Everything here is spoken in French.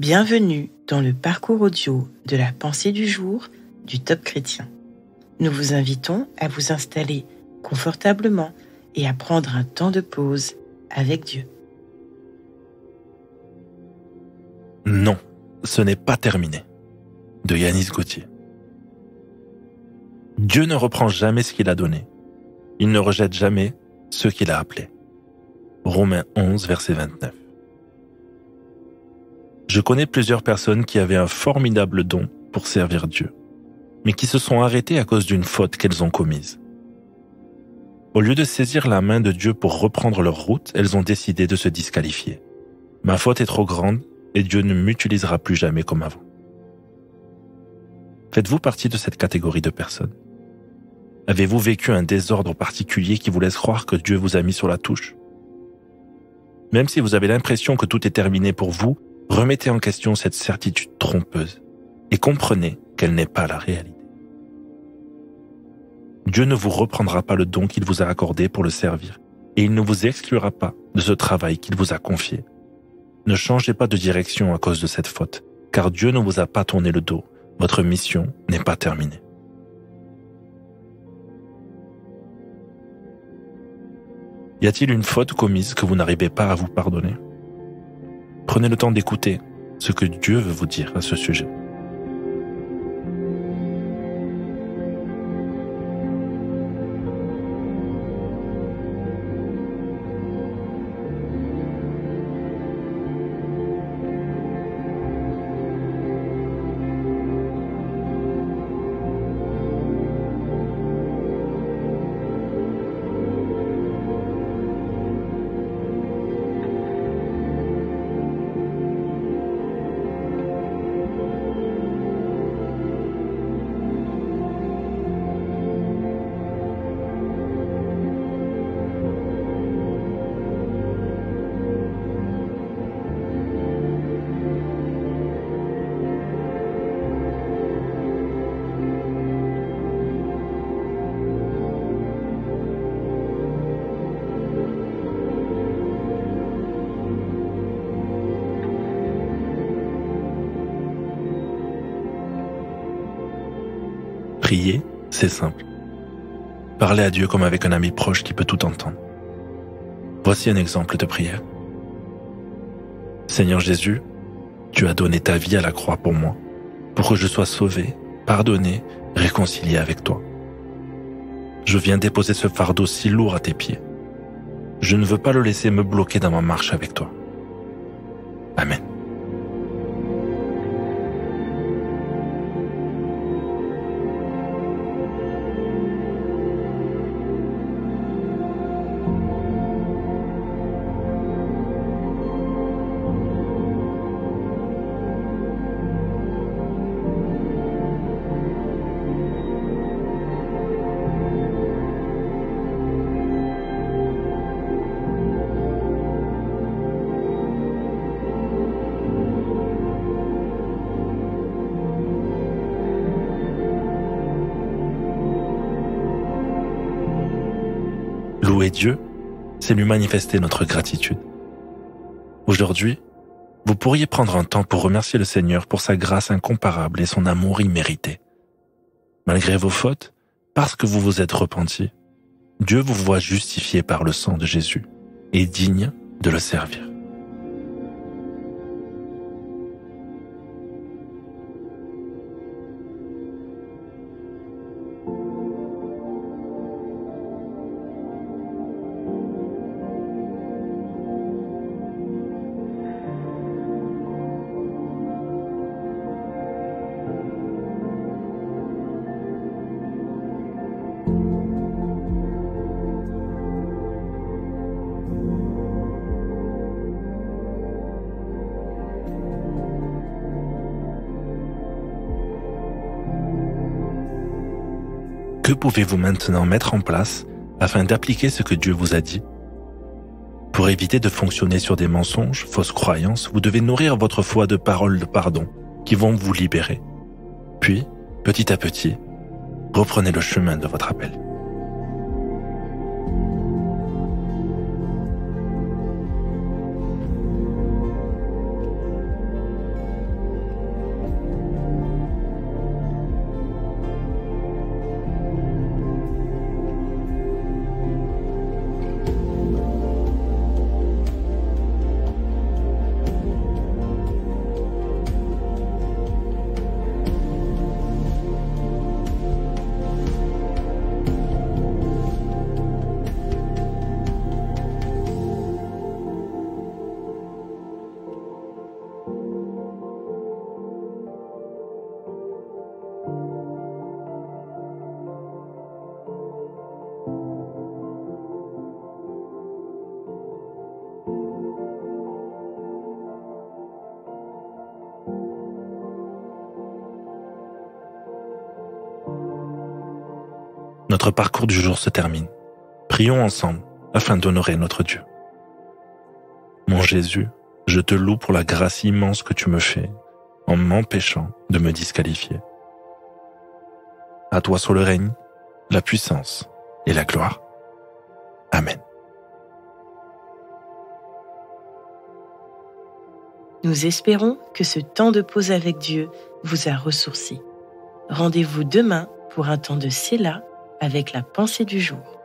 Bienvenue dans le parcours audio de la pensée du jour du Top Chrétien. Nous vous invitons à vous installer confortablement et à prendre un temps de pause avec Dieu. Non, ce n'est pas terminé. De Yanis Gauthier. Dieu ne reprend jamais ce qu'il a donné. Il ne rejette jamais ceux qu'il a appelés. Romains 11, verset 29. Je connais plusieurs personnes qui avaient un formidable don pour servir Dieu, mais qui se sont arrêtées à cause d'une faute qu'elles ont commise. Au lieu de saisir la main de Dieu pour reprendre leur route, elles ont décidé de se disqualifier. Ma faute est trop grande et Dieu ne m'utilisera plus jamais comme avant. Faites-vous partie de cette catégorie de personnes? Avez-vous vécu un désordre particulier qui vous laisse croire que Dieu vous a mis sur la touche? Même si vous avez l'impression que tout est terminé pour vous, remettez en question cette certitude trompeuse et comprenez qu'elle n'est pas la réalité. Dieu ne vous reprendra pas le don qu'il vous a accordé pour le servir et il ne vous exclura pas de ce travail qu'il vous a confié. Ne changez pas de direction à cause de cette faute, car Dieu ne vous a pas tourné le dos. Votre mission n'est pas terminée. Y a-t-il une faute commise que vous n'arrivez pas à vous pardonner? Prenez le temps d'écouter ce que Dieu veut vous dire à ce sujet. Prier, c'est simple. Parlez à Dieu comme avec un ami proche qui peut tout entendre. Voici un exemple de prière. Seigneur Jésus, tu as donné ta vie à la croix pour moi, pour que je sois sauvé, pardonné, réconcilié avec toi. Je viens déposer ce fardeau si lourd à tes pieds. Je ne veux pas le laisser me bloquer dans ma marche avec toi. Amen. Louer Dieu, c'est lui manifester notre gratitude. Aujourd'hui, vous pourriez prendre un temps pour remercier le Seigneur pour sa grâce incomparable et son amour immérité. Malgré vos fautes, parce que vous vous êtes repentis, Dieu vous voit justifié par le sang de Jésus et digne de le servir. Que pouvez-vous maintenant mettre en place afin d'appliquer ce que Dieu vous a dit? Pour éviter de fonctionner sur des mensonges, fausses croyances, vous devez nourrir votre foi de paroles de pardon qui vont vous libérer. Puis, petit à petit, reprenez le chemin de votre appel. Notre parcours du jour se termine. Prions ensemble afin d'honorer notre Dieu. Mon Jésus, je te loue pour la grâce immense que tu me fais en m'empêchant de me disqualifier. À toi soit le règne, la puissance et la gloire. Amen. Nous espérons que ce temps de pause avec Dieu vous a ressourci. Rendez-vous demain pour un temps de Séla avec la pensée du jour.